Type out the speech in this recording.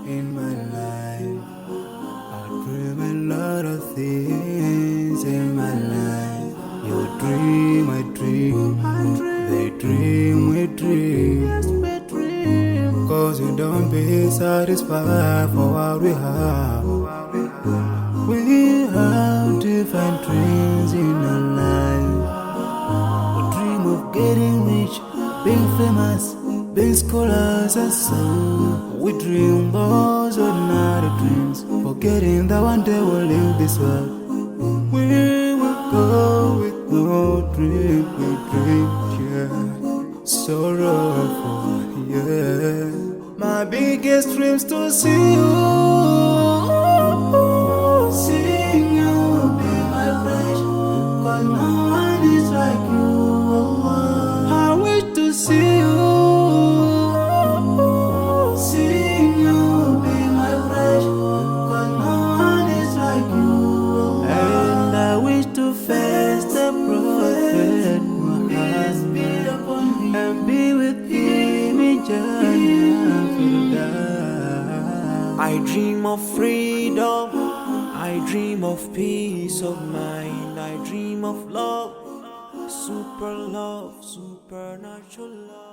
in my life. I dream a lot of things in my life. You dream, I dream. They dream, we dream. Cause you don't be satisfied for what we have. We have different dreams in our life. We dream of getting rich, being famous, being scholars and so. We dream those ordinary dreams, forgetting that one day we'll leave this world. We will go with no dream, we dream, yeah. Sorrowful, yeah. My biggest dream's to see you. Seeing you be my flesh, cause no one is like you. I wish to see you. Seeing you be my flesh, cause no one is like you. And I wish to face the prophet Muhammad and be with him in Jannah. I dream of freedom, I dream of peace of mind, I dream of love, supernatural love.